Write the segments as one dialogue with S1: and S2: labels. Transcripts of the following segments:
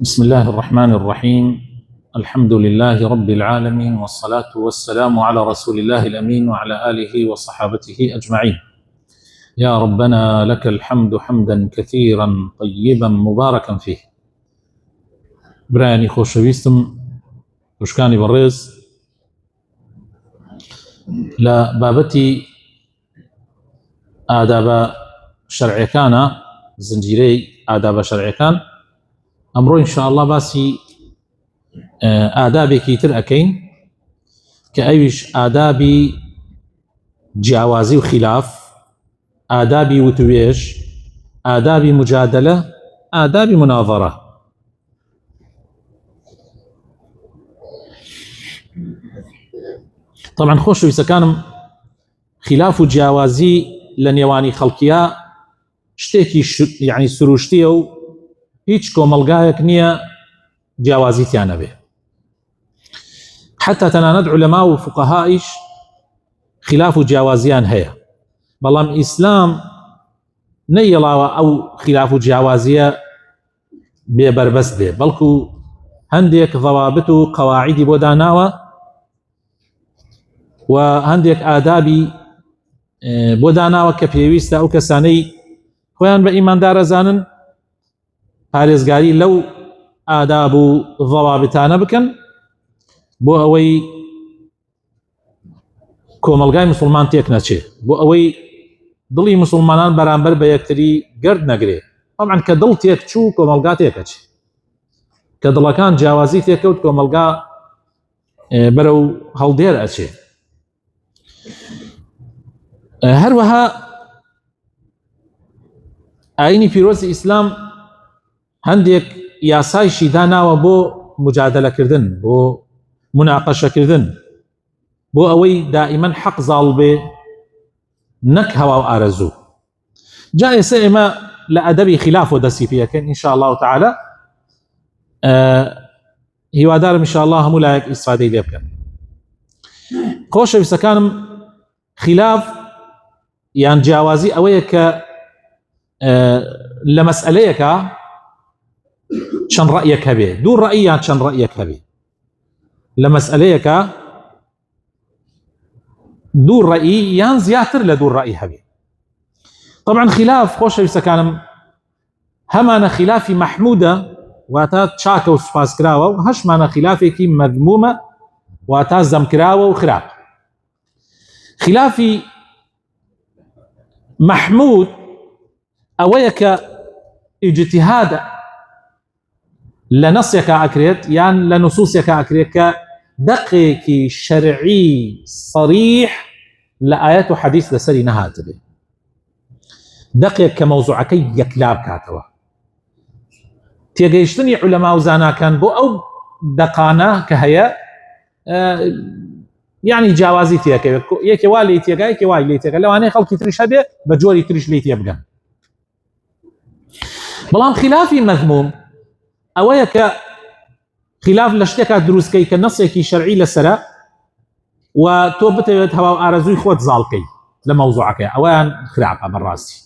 S1: بسم الله الرحمن الرحيم. الحمد لله رب العالمين، والصلاة والسلام على رسول الله الأمين وعلى آله وصحابته أجمعين. يا ربنا لك الحمد حمدا كثيرا طيبا مباركا فيه. براني خوشويستم وشكاني بالرز لا بابتي آداب شرعي كان زنجيري آداب شرعي كان أمرو إن شاء الله باسي آدابي كيتر أكين كأيش آدابي جاوازي وخلاف، آدابي وتويش، آدابي مجادلة، آدابي مناظرة. طبعا خوشو يسكانم خلاف جاوازي لنيواني خلقيا شتيكي يعني سروشتيو هيچ کۆمەڵگایەک نییە جیاوازیتیان نەبێ. حتى تەنانەت علەما و فقهائیش خلاف و جیاوازیان هەیە، بەڵام ئیسلام نەیڵاوە ئەو خلاف و جیاوازیە بێبەربەست بێ، بەڵکو هەندێک ضەوابط و قەواعیدی بۆ داناوە و هەندێک ئادابی بۆ داناوە کە پێویستە ئەو کەسانەی خۆیان بە ئیماندار ئەزانن پارێزگاری لەو ئاداب و ضەوابطانە بکەن بۆ ئەوەی کۆمەلگای مسلمان تێک نەچێ، بۆ ئەوەی دڵی مسلمانان بەرامبەر بە یەکتری گرد نەگرێ. طبعا کە دڵ تێک چوو کۆمەلگا تێکەچێ، کە دڵەکان جیاوازی تێکەوت کۆمەلگا بەرەو هەڵدێر ئەچێ. هەروەها ئاینی پیرۆزی ئیسلام هەندێک یاسایشی داناوە بۆ مجادلەکردن، بۆ مناقەشەکردن، بۆ ئەوەی دائیمەن حەق زاڵ بێ نەک هەوا و ئارەزوو. جا ئێستا ئێمە لە ئەدەبی خلاف و دەستی پێەکەین ئینشاء الله تعالى. هیوادارم ئینشاء الله هەموو لایەک ئیسفادەی لێ بکەن. خۆشەویستەکانم، خلاف یان جیاوازی ئەوەیە کە لە مەسئلەیەکە چەند ڕەئیەک هەبێ، دوو ڕەئی یان چەند ڕەئیەک هەبێ. لە مەسئلەیەکە دوو ڕەئی یان زیاتر لە دوو ڕەئی هەبێ. طبعا خلاف خۆشەویستەکانم هەمانە خلافی مەحموودە، واتە چاکە و سوپاسکراوە، و هەشمانە خلافێکی مەذمومە، واتە زەمکراوە و خراپ. خلافی مەحموود ئەوەیە کە ئیجتیهاد لە نەسێکە ئەکرێت یان لە نوسوسێکە ئەکرێت کە دەقێکی شەرعی صریح لە ئایەت و حەدیث لەسەری نەهاتبێ، دەقێک کە مەوزوعەکەی یەکلا بکاتەوە. تێگەیشتنی علەما و زاناکان بۆ ئەو دەقانە کە هەیە یعنی جیاوازی تێکەوێت، یەکێ وا لێی تێگا، یەکێ وای لێی تێگا، لەوانەیە خەڵکی تریش هەبێ بە جۆری تریش لێی تێ بگەن. بەڵام خلافی مەذموم ئەوەیە کە خلاف لە شتێکا دروستکەی کە نەسێکی شەرعی لەسەرە و تۆ بتەوێت هەوا و ئارەزووی خۆت زاڵکەی لە مەوزوعەکەی، ئەوەیان خراپە بەڕاستی.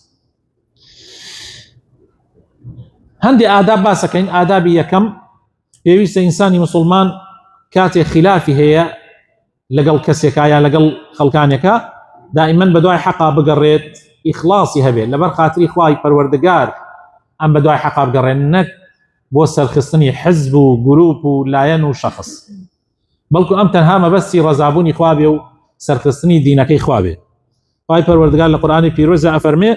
S1: هەندێک ئاداب باسەکەین. ئادابی یەکەم، پێویستە ئینسانی مسلمان کاتێک خلافی هەیە لەگەڵ کەسێکا یا لەگەڵ خەڵکانێکە دائیمەن بە دوای حەقا بگەڕێت، ئیخلاسی هەبێت لەبەر خاتری خوای پەروەردگار، ئەم بە دوای حەقا بگەڕێن، نەک بۆ سەرخستنی حزب و گروپ و لایەن و شەخص، بەڵکو ئەم تەنها مەبەستی ڕەزابوونی خوا بێ و سەرخستنی دینەکەی خوا بێ. خوای پەروەردگار لە قورئانی پیرۆزە ئەفەرمێ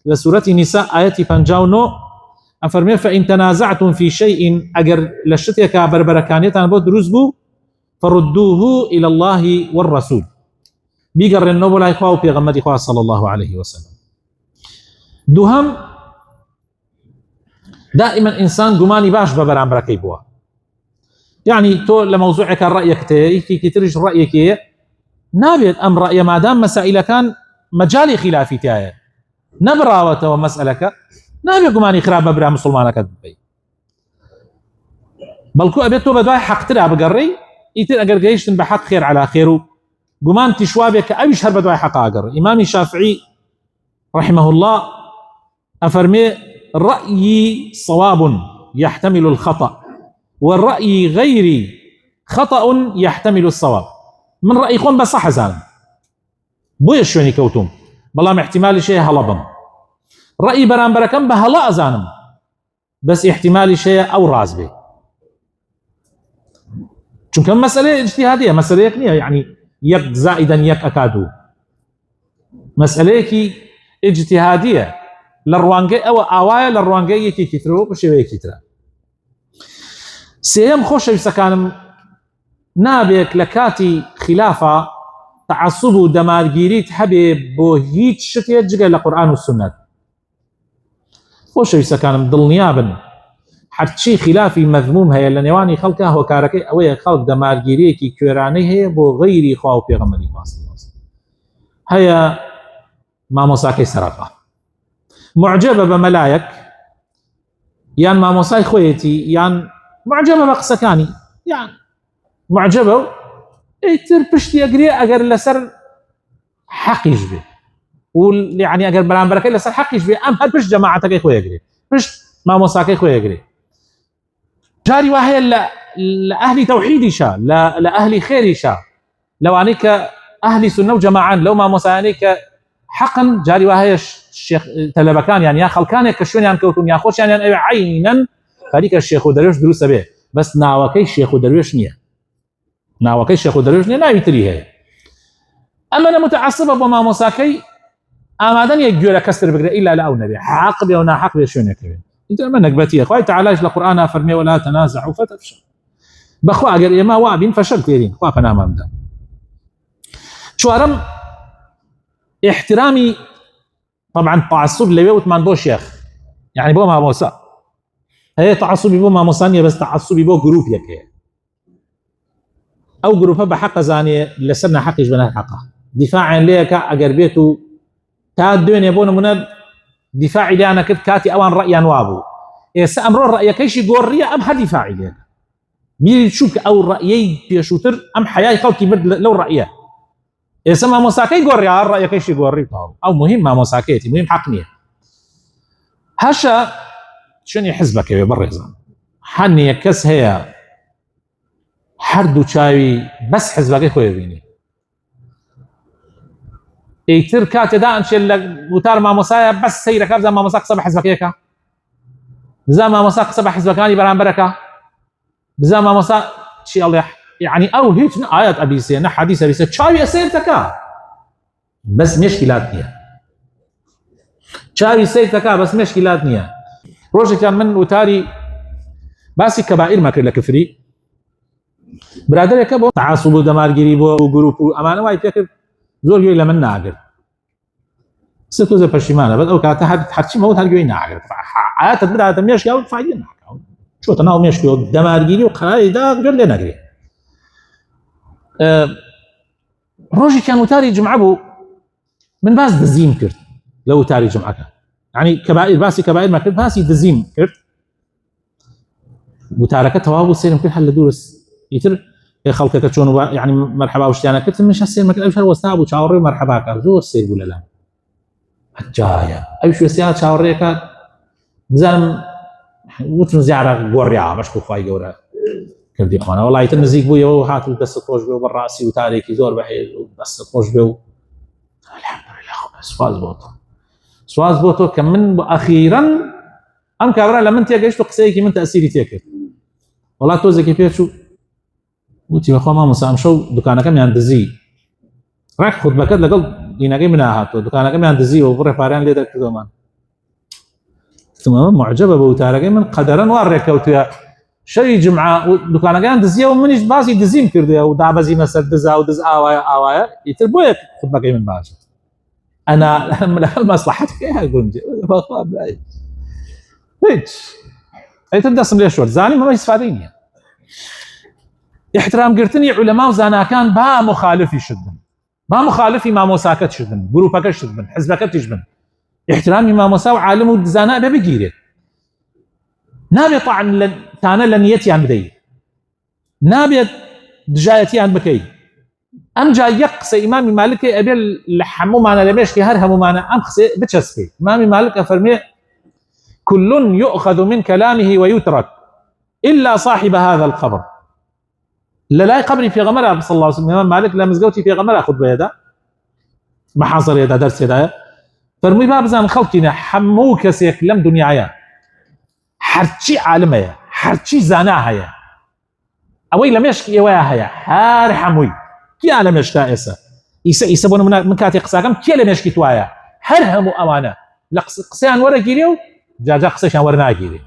S1: لە سوورەتی نیسا ئایەتی 59 ئەفەرمێ فإن تنازعتم في شيء، ئەگەر لە شتێکا بەربەرەکانیەتان بۆ دروست بوو، فردوه إلى الله والرسول، بیگەڕێنەوە بۆ لای خوا و پێغەمبەری خوا صلی الله عليه وسلم. دووهەم، دائما ئینسان گومانی باش بە بەرامبەرەکەی بووە، یعنی تۆ لە مەوزوعێکە ڕەئیەکت هەیە، یەکێکی تریش ڕەئیەکی هەیە، نابێت ئەم ڕەئیە مادام مەسائلەکان مەجالی خلافی تایە نەبڕاوەتەوە مەسئلەکە، نابێت گومانی خراپ بە برا مسلمانەکەت بکەیت، بەڵکو ئەبێت تۆ بە دوای حەقترا بگەڕێی، ئیتر ئەگەر گەیشتن بە حەق خێر عەلا خێر و گومان تیشوا بێت کە ئەویش هەر بە دوای حەقا ئەگەڕێ. ئیمامی شافعی رحمه الله ئەفەرمێ رأيي صواب يحتمل الخطأ، والرأي غيري خطأ يحتمل الصواب. من رأي خۆم بە سەح ئەزانم بۆیە شوێنی کەوتوم، بەڵام احتیمالی شەیە هەڵە بم. رأي بەرامبەرەکەم بە هەڵە ئەزانم، بەس احتیمالی شەیە ئەو ڕاز بێ، چونکە مەسەلەیە اجتهادیە، مەسەلەیەک نییە یعنی یەک زائیدەن یەک ئەکا دوو، مەسئلەیەکی اجتهادیە لە ڕوانگەی ئەوە ئاوایە لە ڕوانگەی یەکێکی ترەوە بە شێوەیەکی ترە. سێەم خۆشەویستەکانم، نابێت لە کاتی خلافە تعەسوب و دەمارگیریت هەبێ بۆ هیچ شتێک جگە لە قورئان و سونەت. خۆشەویستەکانم دڵنیابن هەرچی خلافی مەذموم هەیە لە نێوانی خەڵکە هۆکارەکەی ئەوەیە خەڵک دەمارگیریەکی کوێرانەی هەیە بۆ غەیری خوا و پێغەمبەری هەیە مامۆساکەی سەرەقا معجبە بە مەلایەک یان مامۆسای خۆیەتی یان معجبە بە قسەکانی یان معجبە و ئیتر پشتی ئەگرێ ئەگەر لەسەر حەقیش بێ و یعنی ئەگەر بەرامبەرەکەی لەسەر حەقیش بێ ئەم هەر پشت جەماعەتەکەی خۆی ئەگرێ، پشت مامۆساکەی خۆی ئەگرێ. جاری وا هەیە لە ئەهلی تەوحیدیشە، لە ئەهلی خێریشە، لەوانەی کە ئەهلی سونە و جەماعەن، لەو مامۆسایانەی کە حەقن، جاری وا هەیە تەلەبەکانیان یا خەڵکانێک کە شوێنیان کەوتون یا خۆشیان ئەوێ عەینەن خەریکە شێخ و دەروێش دروستە بێ، بەس ناوەکەی شێخ و دەروێش نییە، ناوەکەی شێخ و دەروێش نییە، ناوی تری هەیە. ئەمەنە متعەسبە بۆ مامۆساکەی ئامادە نیە گوێرە کەستر بگرێ ئیلا لە ئەو نەبێ، حەق بێ و ناحەق بێ شوێنێک بێ. ئینجا ئەمە نەکبەتیە. خوای تەعالاش لە قورئانە فەرمێ وەلا تەنازەعوا فتەفشەلوا. بەخوا ئەگەر ئێمە وا بین فەشەل تێرین، خوا پەنامان بدە. چوارەم احترامی طبعا تعصب لەوێ وتمان بۆ شێخ یعنی بۆ مامۆسا هەیە، تعصبی بۆ مامۆسا نییە، بەس تعصبی بۆ گروپێک هەیە، ئەو گروپە بە حەق ئەزانێ لەسەر ناحەقیش بە ناحەقە دیفاعیان لێیەکە، ئەگەر بێت و تا دوێنێ بۆ نمونە دیفاعی لیان نەکرد کاتی ئەوان ڕەئیان وابوو، ئێستا ئەمڕۆ ڕەئیەکەیشی گۆڕیە، ئەم هەر دیفاعی لێکە. بیری چووکە ئەو ڕەئیەی پێشووتر ئەم حەیای خەڵکی برد لەو ڕەئیە، ئێستا مامۆساکەی گۆڕیا ڕەئیەکەیشی گۆڕیتەوە، ئەو مهم مامۆساکەیەتی، مهم حەق نییە. هەشە شوێنی حزبەکەوێ بەڕێزان، هەنیە کەس هەیە هەردوو چاوی بەس حزبەکەی خۆی بینی، ئیتر کاتێدا ئەنچێت لە وتار مامۆسایە بەس سەیرەکە بزان مامۆسا قسە بە حزبەکەیەکە، بزان مامۆسا قسە بە حزبەکانی بەرامبەرەکە، بزان مامۆسا چی ئەڵێ، یعنی ئەو هیچ نە ئایەت ئەبیسێ نە حەدیث ئەبیسێ، چاوی ئەسێرتەکە بەس مێشکیلات نییە، چاوی سەیرتەکە بەس مێشکیلات نییە. ڕۆژێکیان من وتاری باسی کەبائیر مەکرد لە کفری، برادرێکە بۆ تعاسوب و دەمارگیری بۆ گروپ و ئەمانە وای پێکرد زۆر گوێی لە من ناگرت، سێ تۆزە پەشیمانە، بەس ئەو کاتە هەرچی مەوت هەر گوێی ناگرت، ئاەتت بداتە مێشکی ئەو فایدە ناکەوت، چۆتە ناو مێشکی و دەمارگیری و قەرارێدا گوێ لێ نەگرێ. ڕۆژێکیان وتاری جمعە بوو، من باس دزیم کرد لە وتاری جمعەکە، یعنی کەبائیر باسی کەبائیر مەکرد، باسی دزیم کرد، وتارەکە تەواو بوو، سێرم کرد هەر لە دوورس ئیتر خەڵکەکە چۆن یعنی مەرحەبا و شتیانە کرد، منش سێرم کرد، ئەوش هەر وەستا بوو چاوەڕێ مەرحەباکە، زۆر سێر بوو لەلام، عەجایە ئەوش وەستا چاوەڕێکە بزانم وتم زیارە گۆڕیا بەشک و خوای گەورە کردی ئەوانە، وەڵای ئیتر نزیک بوویەوە و هاتوو دەستت خۆش بێ و بەڕاستی وتارێکی زۆر بەهێز و دەستت خۆش بێ و الحەمدولله سوپاس بۆ تۆ، سوپاس بۆ تۆ کە من ئەخیرەن ئەم کابرا لە من تێگەیشت و قسەیەکی من تەئسیری تێکرد. وەڵا تۆزێکی پێچوو وتی بەخوا مامۆسا ئەمشەو دوکانەکەمیان دزی، ڕێک خوتبەکەت لەگەڵ دینەکەی منە هاتووە، دوکانەکەمیان دزیوە و بڕێ پارەیان لێ دەرکردەوەمان. ئەمە معجەبە بە وتارەکەی من، قەدەرەن وا ڕێککەوتووە شەوی جمعە و دوکانەکەیان دزیە و منیش باسی دزیم کردووە و دابەزیمە سەر دزا و دز ئاوایە ئیتر بۆیە خوتبەکەی من باشە، ئەنا لە مەسلحەتەکەی هەر گونجێ بەخوا برای هیچ ئیتر دەستم لێ شۆرد، زانیم ئەمە ئیسفادەی نییە. احترامگرتنی عولەما و زاناکان با مخالفی شت بن، با مخالفی مامۆساکەت شت بن، گروپەکە شت بن، حزبەکەتیش بن، احترامی مامۆسا و عالم و زانا بێ بگیرێت، نابێت تانە لە نیەتیان بدەیت، نابێت دژایەتیان بکەیت. ئەم جا یەک قسە ئیمامی مالکێ ئەبێ لە هەموومانە لە مێشکی هەر هەموومانە ئەم قسە بچەسپێت. ئیمامی مالک ئەفەرمێ كل يؤخذ من كلامه ويترك إلا صاحب هذا القبر. لا قبري في غمرة صلى الله عليه وسلم إمام مالك لا مزقوتي في غمرة أخذ بيدا ما حاصل يدا درس يدا فرمي باب زان خلقنا حمو كسيك لم دنيايا حرشي عالمية حرشي زاناها أوي لم يشكي وياها حار حموي كي عالم يشتا إسا يسبون من كاتي قساكم كي لم يشكي توايا هرهم أمانة لقسيان ورا جيريو جاجا قسيشان ورنا جيري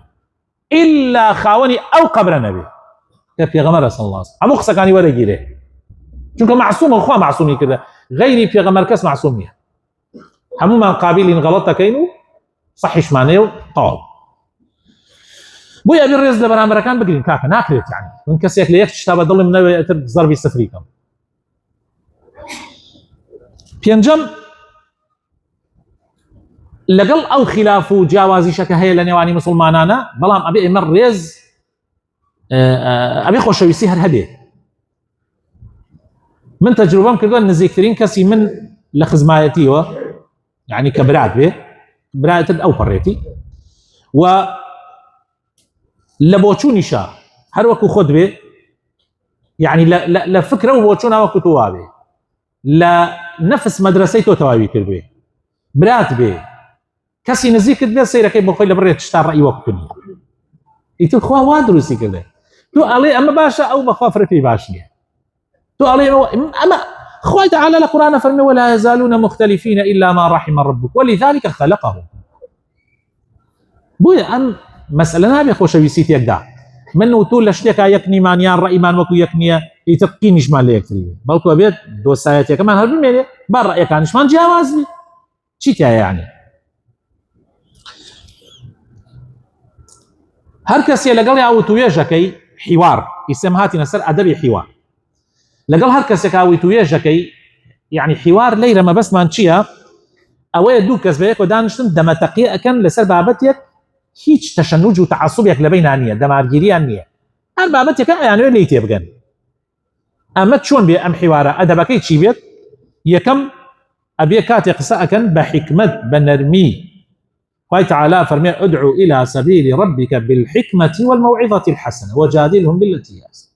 S1: إلا خاوني أو قبر النبي في غمرة صلى الله عليه وسلم أمو قساكاني ورا جيري شوك معصوم الخوا معصومي كذا غيري في غمر كاس معصومية همو من قابلين غلطة كينو صحيش مانيو طول بويا أبي الرئيس لبرا أمريكان بقرين كاكا ناكريت يعني من كسيك ليك تشتابه ضل من ضربي سفريكم بينجم لقل أو خلافو جاوازي شكا هي لنيواني مسلمانانا بلام أبي إمر ريز أبي خوش ويسي هر من تجربهم كذا نزيكترين كسي من لخزمايتي يعني كبرات به برات أو فريتي و لبوچوني شا هر وكو خد به يعني لا فكره وبوچونا وكو توابه لا نفس مدرسيته توابي كربه برات به كسي نزيك به سيرك بخيل بريت تشتار راي وقتني يتل خوا وادرسي كده تو علي اما باشا او بخافرتي باشني تو علي اما خوي تعالى القران فرمي ولا يزالون مختلفين الا ما رحم ربك ولذلك خلقهم بويا ام مسألة نابي خوش ويسيت يقدا منو تول لشتيكا يكني مانيان رأيمان وكو يكني يتقينش مان ليكتري بلكو بيت دو سايتي كمان هربين ميلي بار رأيك عنش مان جاوازني چيتيا يعني هركسي لقل يعوتو يجاكي حوار اسم هاتي نسر أدبي حوار لقل هركسي كاويتو يجاكي يعني حوار ليرة ما بس مان چيا اوه دوكس بيكو دانشتن دمتقيا اكن لسر بابتيك هیچ تشنج و تعصبك لبين نیه دمارگیری نیه هر بابت يعني لي تبغن اما شلون بي ام حواره ادبكي شي بيت يكم ابي كاتي قساكن بحكمه بنرمي قال تعالى فرمي ادعو الى سبيل ربك بالحكمه والموعظه الحسنه وجادلهم بالتي هي احسن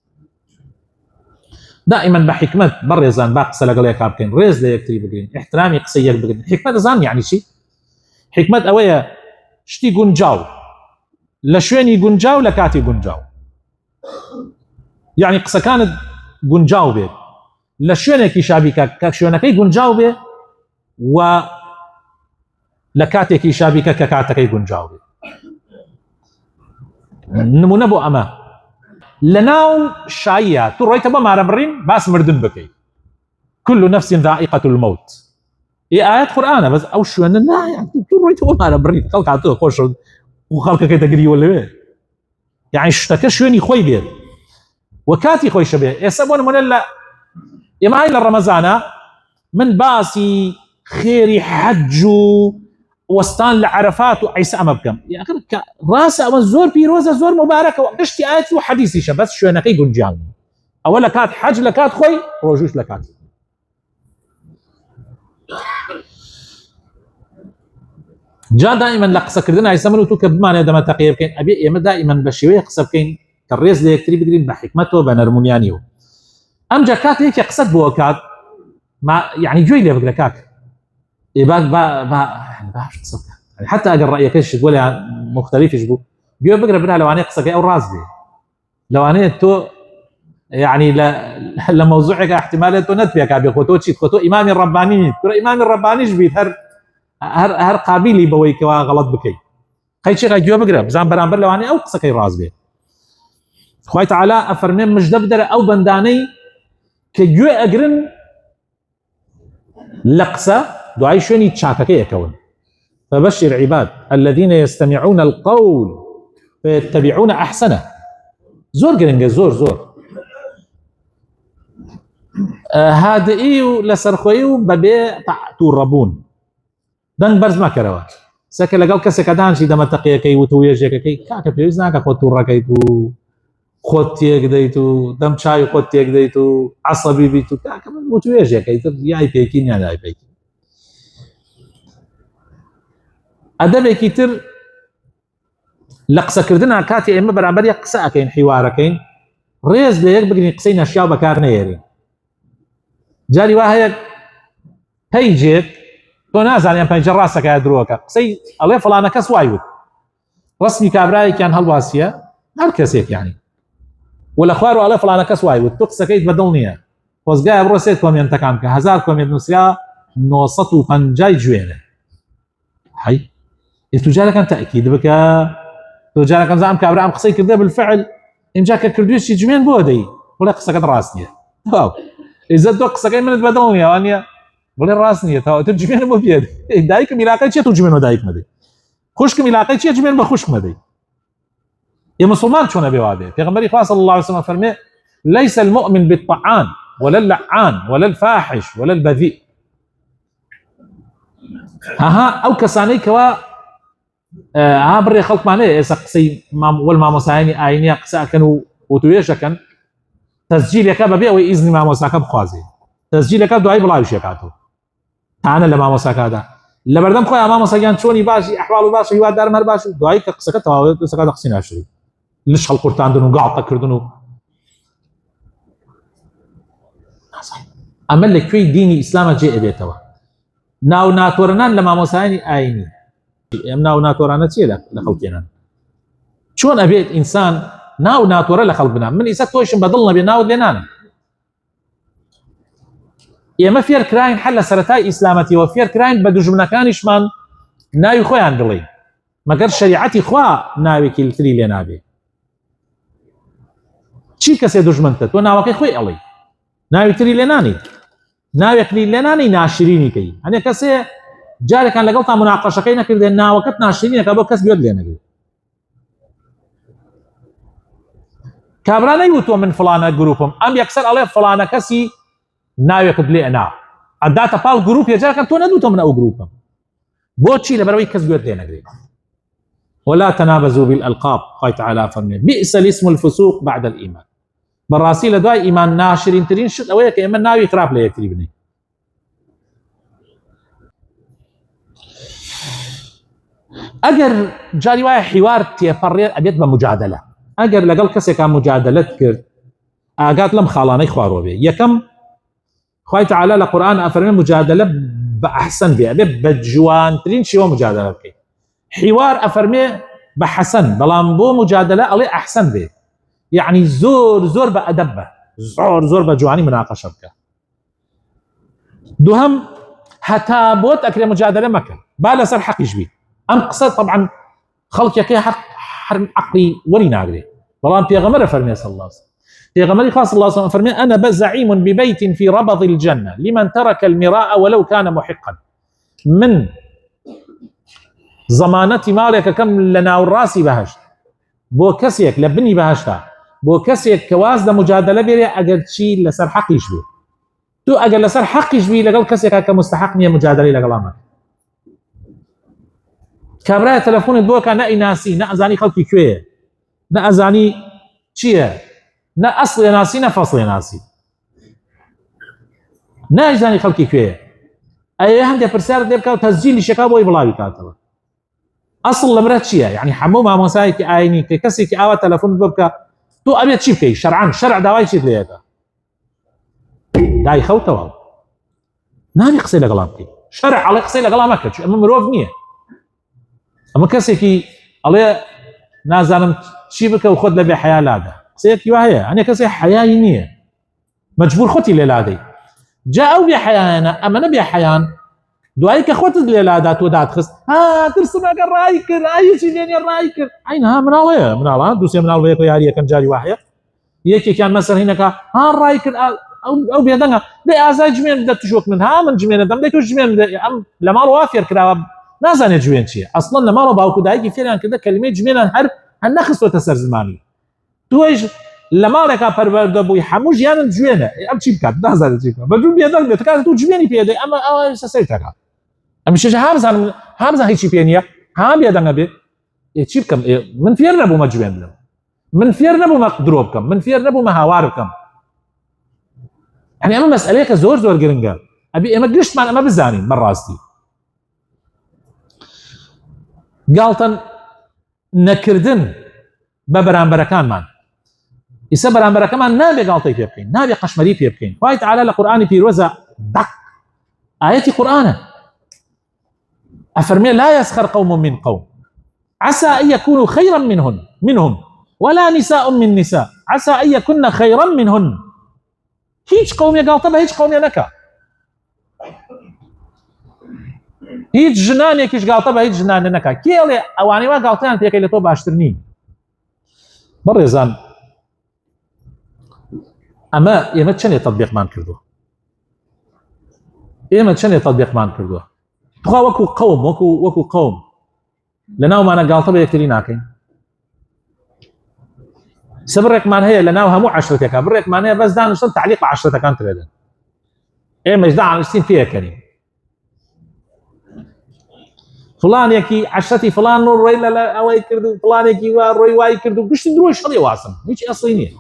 S1: دائما بحكمه برزان باقس لقل كابكن ريز لي يكتري بقين احترامي قصيك بقين حكمه زان يعني شي حكمه اويه شتي گونجاو لشويني گونجاو لكاتي گونجاو يعني قصة كانت گونجاو بيت لشوينكي شابكا كشوينكي گونجاو بيت و لكاتي شابكا ككاتكي گونجاو بيت نمونه بو اما لناو شايا تو رويت با ماربرين باس مردن بكي كل نفس ذائقة الموت آيات قرآن بس أو شو أنا لا يعني رويت با ماربرين خلق عطوه خوش وخلق كي تقري ولا بيه يعني اشتكى شويني خوي بيه وكاتي خوي شبيه يسبون من الله يما هاي للرمزانة من باسي خيري حج وستان لعرفات وعيسى أما بكم يا أخي راس أو الزور بيروزة زور مباركة وقشتي آيات وحديثي شبس شو أنا كي قنجان أولا كات حج لكات خوي روجوش لكات جا دائما لقصة كردنا يسمونه تو كبمان دم تقيب كين أبي يما دائما بشوية قصة كين كالريز لي يكتري بدرين بحكمته بنرمونيانيو أم جا كات ليك قصة بوكات ما يعني جوي لي بقول كاك يبقى يعني باش قصة يعني حتى أقل رأيك إيش تقول يعني مختلف يجبو بيو بقرا بنها لو أنا قصة أو راس بي لو أنا تو يعني لموضوعك احتمال تو نتبيك أبي خطوتشي خطو إمام الرباني ترى إمام الرباني جبيت هر قابلي بويك غلط بكي خي شيء جو بقرا بزان برامبر لو أنا أو قصة كي راس بي خوي تعالى أفرمين مش دبدر أو بنداني كجو أقرن لقصة دعاي شوني تشاككي يكون فبشر عباد الذين يستمعون القول فيتبعون أحسنه زور قرنجة زور هذا إيو لسرخويو ببيع توربون دن برز ما كروا سكا لقال كسكا دانشي دم تقيكي وتويجيكي كاكا بيوزناكا خود توركيتو خود تيك ديتو دم شاي خود تيك ديتو عصبي بيتو كاكا وتويجيكي ياي بيكين ياي بيكين أدبي كتير لقسەکردنا کاتی ئێمە بەرامبەر یەک قسە ئەکەین حیوارەکەین ڕێز لە یەک بگرین قسەی نەشیا بەکار نەهێرین. جاری وا هەیە پەیجێک تۆ نازانیان پەنجە ڕاستەکە درۆکە قسەی ئەڵێ فڵانە کەس وای وت ڕسمی کابرایەکیان هەڵواسیە هەر کەسێک یانی و لە خوار و ئەڵێ فڵانە کەس وای وت تۆ قسەکەیت بەدڵ نییە خۆزگایە بڕۆ سێت کۆمێنتەکان کە 1000 کۆمێنت نووسرا 950 جوێنە حی تو جارەکان تەئکید بکە تۆ جارەکەم زانم کابرا ئەم قسەی کردە بالفعل اینجا کە کردوێکی جوێن بۆ دەی بڵێ قسەکەت ڕاست نییە تەواو ئیزت تۆ قسەکەی منت بەدڵ نییە وانە بڵێ ڕاست نییە تەواو تر جوێنە بۆ پێ دایکم میلاقەی چێت و جوێن و دایک مەدەی خوشکم میلاقەی چیە جوێن بە خوشک مەدەی يا مسلمان شلون ابي وابي پیغمبري خاص صلى الله عليه وسلم فرمي ليس المؤمن بالطعان ولا اللعان ولا الفاحش ولا البذيء ها او كساني كوا ها بري خلق معناه سقسي والما مسايني ايني قسا كانوا وتويش كان تسجيل يكاب بي او اذن ما مساك بخوازي تسجيل يكاب دعي بلا يشكاتو انا لما مساك هذا لبردم خويا ما مسايان شوني باشي احواله باشي هو دار مر باشي دعي قسا كتوا قسا قسين عشري ليش هالقرطان دنو قاعطة كردنو أمل لك في ديني إسلام جاء بيتوا ناو ناتورنان لما مسايني آيني ناو ناتورنا تيلا لخلقنا شون أبيت إنسان ناو ناتورا لخلقنا من إسات تويشن بضلنا بناو لنان يا ما فير كراين حل سرتاي إسلامتي وفير كراين بدو جمنا كانش من ناوي خوي عند الله ما قال شريعتي خوا ناوي كل تري لنابي چی کەسێ دوژمنتە تۆ ناوەکەی خۆی ئەڵێ ناوی تری لێ نانی ناوێکلی لێ نانی ناشرینیکەی هەنێ کەسێ جارێکان لەگەڵ تا مناقەشەکەی نەکردێ ناوەکەت ناشرینەکە بۆ کەس گوێت لێ نەگرێت کابرا نەیوتووە من فڵانە گروپم ئەم یەکسەر ئەڵێ فڵانە کەسی ناوێکت لێ ئەنا ئەداتە پاڵ گروپێ جارەکان تۆ نەدوتە من ئەو گروپم بۆچی لەبەرەوەی کەس گوێت لێ نەگرێت ولا تنابزوا بالألقاب قال تعالى فرمي بئس الاسم الفسوق بعد الإيمان براسي لدواي إيمان ناشرين ترين شد أويك إيمان ناوي خراب لي يكتريبني أجر جاري واي حوار تيفرير أبيت بمجادلة أجر لقل كسي كان مجادلة كرد أقات لم خالاني خوارو بي يكم خوي تعالى لقرآن أفرمي مجادلة بأحسن بي أبيت بجوان ترين شيوا مجادلة بكي حوار أفرمي بحسن بلان بو مجادلة ألي أحسن بي يعني زور بأدبه زور بجواني مناقشة بك دوهم حتى بوت أكري مجادلة مكة بالا سر حق يجبي أم قصد طبعا خلق يكي حق عقلي ولي ناقري بلان بيغمر فرمي صلى الله عليه وسلم بيغمر خاص الله صلى الله عليه وسلم فرمي أنا بزعيم ببيت في ربض الجنة لمن ترك المراء ولو كان محقا من ضمانتي مالك كم لنا والراسي بهشت بو كسيك لبني بهشتا بو كسيك كواز ده مجادله بيري اجل شيء لسر حق يشبي تو اجل لسر حق يشبي لقل كسيك كمستحق نيه مجادله لقل امك كاميرا تلفون بو كان ناسي نا ازاني خلقي كويه نا ازاني شيء نا اصل ناسي نا فصل ناسي نا ازاني خلقي كويه اي هم ده برسال ده كاو تسجيل شكاوى يبلاوي كاتله اصل لمرات شيء يعني حمومه مسايك عيني كسيك او تلفون بك تو ابيت شي كي شرعا شرع داوي شي ليها داي خوتوا نامي قصي لقلامك شرع على قصي لقلامك اما مروف نيه اما كسيكي علي نازلم شي بك وخذ لبي حياه لاده قصيك وهي انا كسي حياه نيه مجبور خوتي للادي جاءوا بحيانا اما نبي حيان دعائك اخوت للادات ودات خص ها ترسم رايك راي شيء رايك عينها مناويه مناويه دوسي مناويه ياري كان جاري واحد يكي كان مثلا هناك ها رايك او بيدنا لا ازاي جمين بدك تشوك منها من جمين دم بدك جمين لما وافر كده نازل جمين شيء اصلا لما باوكو دايك فعلا كده كلمه جمين هر هنخص وتسر زماني تويج لما لك پرورده بوی همو جیان جوینه ام چی بکات نازل چی کنه بدون بیادن بیت که تو جوینی پیاده اما سر تکا ام شش همزن هیچی پینیا هم بیادن بی چی بکم من فیر نبو مجوین لم من فیر نبو مقدروب کم من فیر نبو مهوار کم يعني اما مساله كزور زور جرينجر ابي اما قشت مع ما بزاني مره راستي قالتن نەکردن بە بەرامبەرەکانمان. ئیسا بەرامبەرەکەمان نابێ گاڵتەی پێ بکەین، نابێ قەشمەری پێ بکەین. خوای تەعالا لە قورئانی پیرۆزە دەق ئاەتی قورئانە ئەفەرمێ لا يسخر قوم من قوم عسى أن يكونوا خيرا منهم ولا نساء من نساء عسى أن يكن خيرا منهن. هیچ قومێ گاڵتە بە هیچ قومێ نەکا، هیچ ژنانێکیش گاڵتە بە هیچ ژنانە نەکا. کێڵێ ئەوانەی وا گاڵتەیان پێکەی لە تۆ باشتر نین. بەڕێزان ئەمە ئێمە چەندێ تەطبیقمان کردووە، ئێمە چەندێ تەطبیقمان کردووە. بخوا وەکو قەوم لە ناومانە گاڵتە بە یەکتری ناکەین. بڕێکمان هەیە لە ناو هەموو عەشرەتێکە، بڕێکمان هەیە بەس دانیشتن تعلیق بە عەشرەتەکان ترێدن، ئێمەش دانیشتین پێکەنین. فڵانێکی عەشرەتی فڵان و ڕۆی لە ئەوەی کرد و فڵانێکی وا ڕۆی وای کرد و گشتی درۆی شەڵی واسم، هیچ ئەسڵی نییە.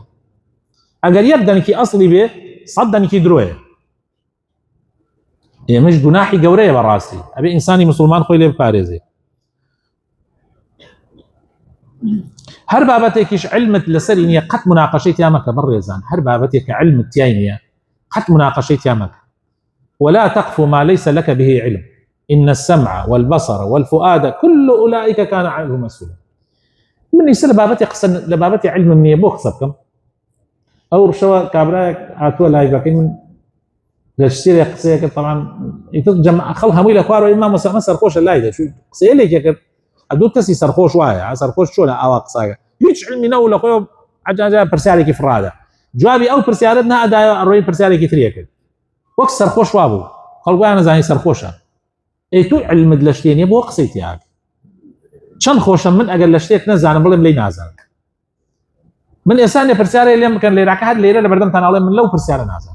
S1: ئەگەر یەک دەنێکی ئەسڵی بێ 100 دەنێکی درۆیە. ئێمەش گوناحی گەورەیە بەڕاستی، ئەبێ ئینسانی موسڵمان خۆی لێ بپارێزێ. هەر بابەتێکیش علمت لەسەری نییە قەت مناقەشەی تیا مەکە. بەڕێزان هەر بابەتێک کە علمت تیای نییە قەت مناقەشەی تیا مەکە. ولا تقف ما ليس لك به علم إن السمع والبصر والفؤاد كل أولئك كان عنه مسؤولا. من يسأل بابتي قصن لبابتي علم مني بو خصبكم أو رشوا كابراك عتوا لايفاكين لاشتري قصيك طبعا يتجمع خلها ميلا كوارو إما مسر خوش اللايدة شو قصي ليك يا أدو تسي سرخوش وايا سرخوش شو لا أواق صاقة هيج علمي نولا خويا عجاجا برسالك فرادة جوابي أو برسالتنا أدا أروي برسالك تريك وقت سرخوش وابو قالوا أنا زاني سرخوشة أي تو علم دلشتين يبغى قصيت ياك شن خوشة من أجل لشتيت نزعنا بلهم لي نازل من إنسان برسالة اللي ممكن لي راك هاد ليلة لبردم تناولين من لو برسالة نازل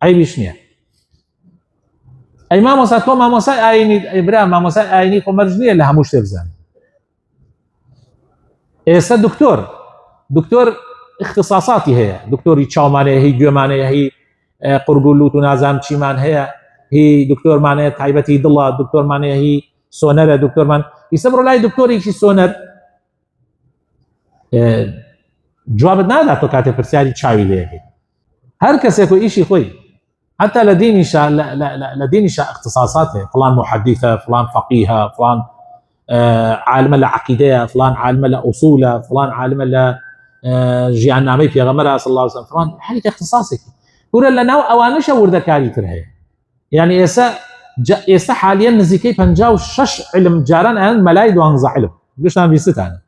S1: أي بيشنيا أي ما مساتو ما مسا أيني إبراهيم ما مسا أيني قمرجنية اللي هموش تفزان إنسان دكتور اختصاصاتي هي دكتور يتشاومانه هي جومانه هي قرقلوت ونازام تشيمان هي دكتور معناه تايبتي دڵا دكتور معناه هي سونر دكتور مان يسمروا لاي دكتور يشي سونر جواب نادا تو كاتب برسالي تشاوي ليه هر كسي كو شيء خوي حتى لديني اختصاصاته فلان محدثه فلان فقيهه فلان عالم العقيده فلان عالم الاصول فلان عالم جيان نامي في غمره صلى الله عليه وسلم فلان حاجه اختصاصك يقول لنا اوانش وردكاري ترهي يعني ئێستا حاليا نزیکەی 56 علم جاران ئەیان مەلای 12 علم گشتان بیستانە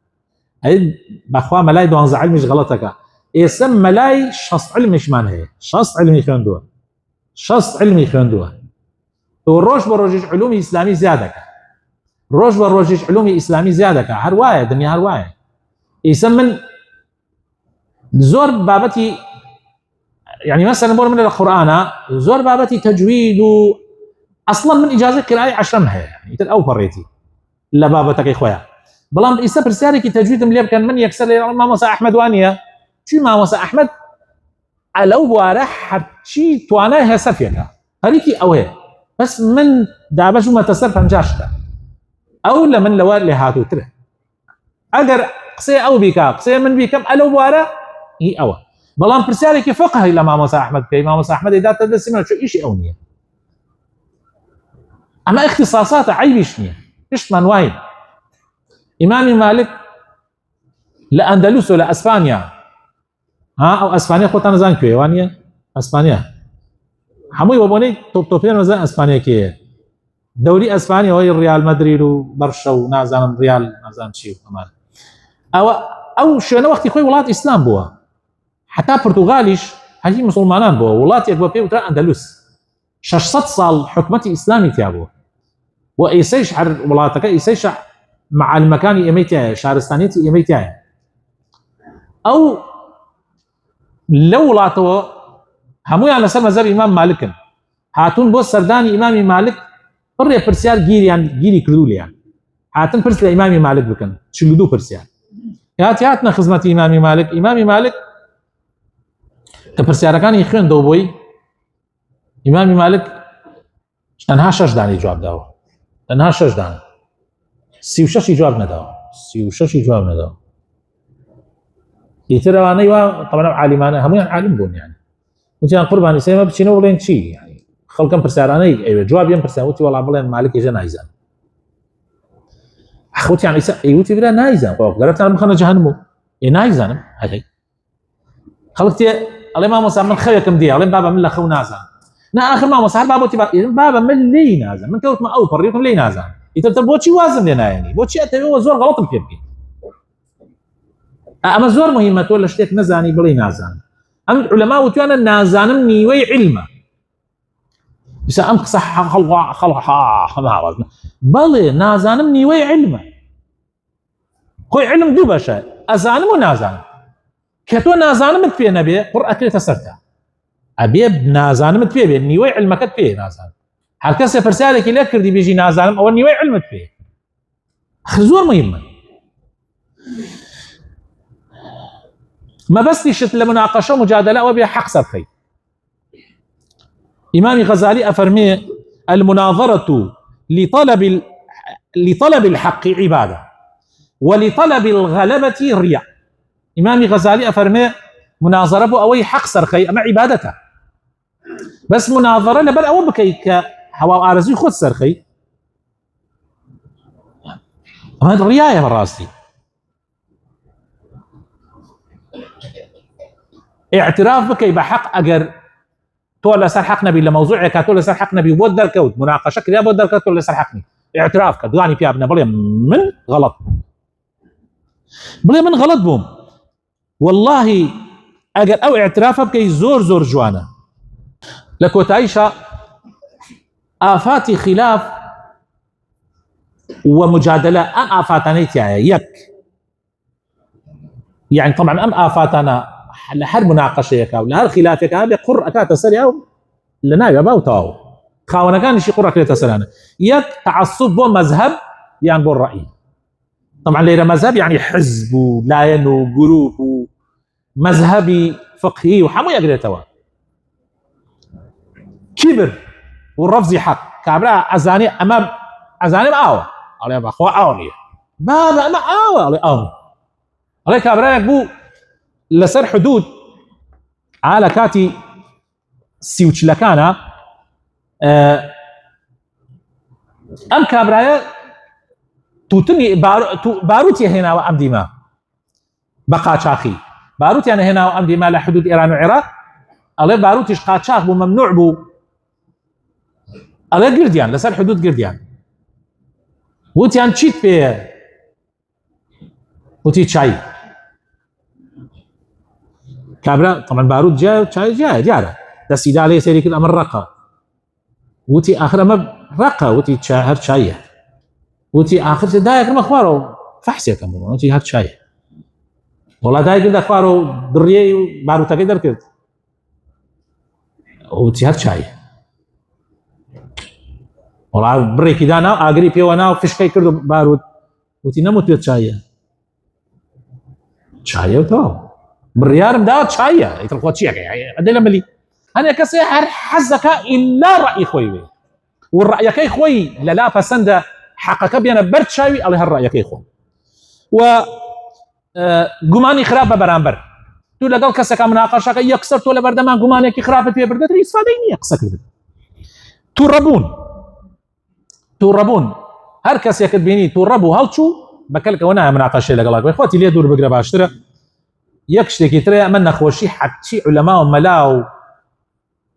S1: ئەی بەخوا مەلای 12 علمیش غەڵەتەکە ئێستا مەلای 60 علمیشمان هەیە 60 علمی خوێندووە 60 علمی خوێندووە و ڕۆژ بە ڕۆژیش علومی ئیسلامی زیادەکە ڕۆژ بە ڕۆژیش علومی ئیسلامی زیادەکە هەر وایە دنیا هەر وایە ئێستا من زۆر بابەتی يعني مثلا بقول من القرآن زور بابتي تجويد اصلا من اجازه قراءه عشرمها يعني او بريتي لا بابتك يا خويا بلان يسافر ساري كي تجويد مليب كان من يكسر ما موسى احمد وانيا شي ما موسى احمد على وارح شي توانا هي سفيكا هريكي او هي بس من دابش ما تصرف انجاشتا او لمن لوال هاتو تره اگر قصي او بيكا قصي من بيكم على وارا هي او بلان برسالك فقه الى ما موسى احمد كي ما موسى احمد اذا تدسمنا شو شيء اونيه اما اختصاصات عيبشني ايش من وايد امام مالك لاندلس ولا اسبانيا او اسبانيا خوتان زان كيوانيا اسبانيا حموي وبوني توبين مزان اسبانيا كي دوري اسبانيا وهي ريال مدريد وبرشا ونازان ريال نازان شيء كمان او شنو وقت خوي ولات اسلام بوا حتى برتغاليش هاجي مسلمانان بوا ولات يكبا بي وترا اندلس 600 صال حكمتي اسلامي تيابو وايسيش حر ولاتك ايسيش مع المكان ايميتي شهرستانيتي ايميتي او لو لاتو همو على سر مذهب امام مالك هاتون بو سرداني امام مالك بري برسيار جيري كردوليا هاتن برس لامام مالك بكن شلدو برسيار هاتنا خدمتي امام مالك كبرسيار كان يخون دوبوي امام مالك تنها 6 داني جواب داو تنها 6 داني 36 جواب نداو 36 جواب نەداوە. ئیتر ئەوانەی وا طبعا عالمانە هەمویان عالم بوون يعني وتیان قوربانی سێمە بچینە بڵێن چی يعني خەڵکم پرسیارانەی ئەوێ جوابیان پرسیان وتی وەڵام بڵێن مالک ێژە نایزان خۆتیان ئیسا ئەیوتی برا نایزان گەرەتان بخەنە جەهەنەم و نایزانم هەدەی خەڵک تێ ئەڵێ مامۆستا من خەوێکم دێ ئەڵێم بابا من لە خەو نازانم نا ئاخر مامۆستا هەر بابەتی بابا من لێی نازانم من کەوتمە ئەو پەڕێکم لێی نازانم ئیتر بۆچی وازم لێ نایەنی بۆچی ئەتەوێەوە زۆر غەڵەتم پێ بکەی ئەمە زۆر مهمە تۆ لە شتێک نەزانی بڵێ نازانم ئەم عولەما وتوانە نازانم نیوەی علمە بس ئەم قسە خەڵق بەڵێ نازانم نیوەی علمە خۆی علم دوو بەشە ئەزانم و نازانم کە تۆ نازانمت پێ نەبێ قڕ ئەکرێتە سەرتا ئەبێ نازانمت پێ بێ نیوەی علمەکەت پێ نازانم هەر کەسێ پرسیارێکی لێ کردی بێژی نازانم ئەوە نیوەی علمت پێ زۆر مهمە مەبەستی شت لە مناقەشە و مجادلە ئەوە بێ حەق سەرخەی إمام غزالي أفرمي المناظرة لطلب الحق عبادة ولطلب الغلبة رياء. إمام غزالي أفرمي مناظرة بو أوي حق سرخي أما عبادته بس مناظرة لبل أو بكي كهوا أرزي خود سرخي هذا الرياء من راسي اعتراف بكي بحق أجر تولى سر حق نبي لموضوعك تولى سر حق نبي بود دركوت مناقشه كذا بود دركوت تولى سر حقني اعتراف كدواني في ابن بلي من غلط بوم والله اجل او اعترافه بكي زور جوانا لكو تعيشه آفات خلاف ومجادله ام آفاتانيت يك يعني طبعا ام آفاتنا لهر مناقشەیەکە و لهر خلافێکە بێ قڕ ئەکاتە سەریا و لە ناوێ باوتەواو خاوەنەکانیشی قڕ ئەکرێتە سەرانە یەک تعصب بۆ مەذهب یان بۆ ڕەئی طبعا لێرە مەذهب يعني حزب و لایەن و گروپ و مەذهبی فقهی و هەمووی ئەگرێتەوە کیبر و ڕەفزی حەق کابرا ئەزانێ ئەمە ئەزانێم ئاوە ئەڵێ بەخوا ئاو نییە بابا ئەمە ئاوە ئەڵێ ئاو ئەڵێ کابرایەک بوو لسر حدود على كاتي سيوتشلكانا ام كابرايا توتني باروتي هنا وام ديما بقى شاخي باروتي انا هنا وام ديما لحدود ايران وعراق الله باروتي قاچاق بو ممنوع بو الله قرديان لسر حدود قرديان وتي ان تشيت في وتي شاي كابرا طبعا بارود جاء جاره دسيدا عليه سيري كل امر رقه وتي اخر ما رقه وتي هر شايه وتي اخر دايق ما اخباره فحسي كم وتي هر شايه والله دايق ده اخباره دريه بارود تقدر كده وتي هر شايه والله بري كده انا اجري بي وانا فيش كاي كردو بارود وتي نموت بيت شايه وتو بالريال داوت شايه يتركوا تشيك يعني لما لي انا كسي حزك الا راي خوي والراي كي خوي لا فسند حقك بينا برد شاوي على هالراي كي خوي و قماني خراب برامبر تو لقال كسك مناقشه يكسر تو لبردمان قماني كي خراب في برد ريس فاديني يقسك توربون هر كس يكتبيني توربوا هلشو بكلك وانا مناقشه لقال اخواتي لي دور بقرا باشترى يكشتكي ترى من نخوشي حتى علماء وملاو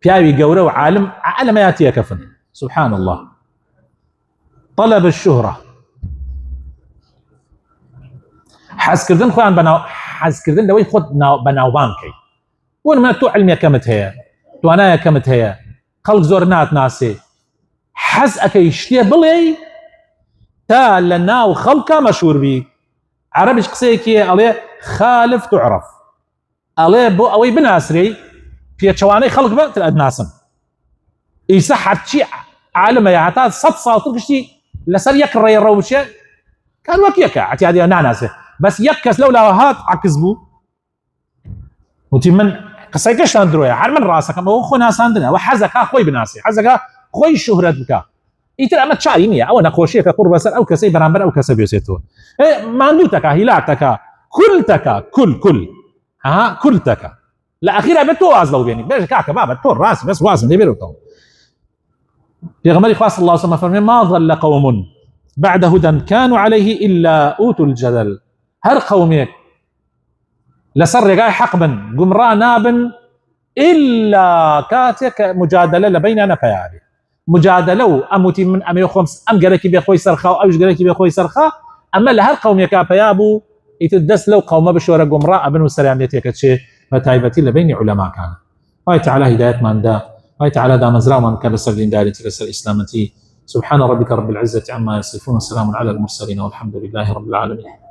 S1: بياوي قورة وعالم على ما ياتي كفن سبحان الله طلب الشهرة حز كردن خوان بناو حز كردن لوي خود بناو بانكي وين ما تو علمي كمت هي تو انا كمت هي خلق زورنات ناسي حز اكيشتي بلي تا لناو خلقه مشهور بي عربيش قسيكي عليه خالف تعرف عليه بو اوي بناسري في شواني خلق بقت الادناسم يصح شيء عالم يا عطاد صد صوت شيء لسر يكر يروشه كان وكيكا عتي هذه ناناسه بس يكس لولا هات عكزبو وتمن قسيكش اندرويا عر من راسك ما هو خو ناس عندنا وحزك خوي بناسي حزك خوي شهرت بك ئیتر ئەمە چاری نییە ئەوە نەخۆشیەکە قوڕ بەسەر ئەو کەسەی بەرامبەر ئەو کەسە بێسێتەوە ماندووتەکە هیلاکتەکە کولتەکە کول ها کولتەکە لە ئەخیرا بێت تۆ واز لەو بێنی بێژ کاکە بابەت تۆ ڕاست بەس وازم لێبێتەوە پێغەمبەری خوا صلی الله علیه وسلم فەرمێ ما ضل قوم بعد هدى كانوا عليه إلا أوتوا الجدل هر قومێک لەسەر ڕێگای حەق بن گومڕا نابن إلا كاتێک مجادلە لە بەینە نەپەیاوێ مجادلە و ئەموتی من ئەمێ خۆم ئەم گەرەکی بێ خۆی سەرخا و ئەوش گەرەکی بێ خۆی سەرخا ئەمە لە هەر قومێکا پەیا بوو ئیتر دەست لەو قومە بشۆرە گومڕا ئەبن و سەریان لێتێکە چێ بە تایبەتی لە بینی عولەماکانە خوای تەعالی هیدایەتماندا خوای تەعالی دامەزراومان کە لەسەر دینداریەتی لەسەر ئیسلامەتی سبحان ربك رب العزة عما يصفون وسلام على المرسلين والحمد لله رب العالمين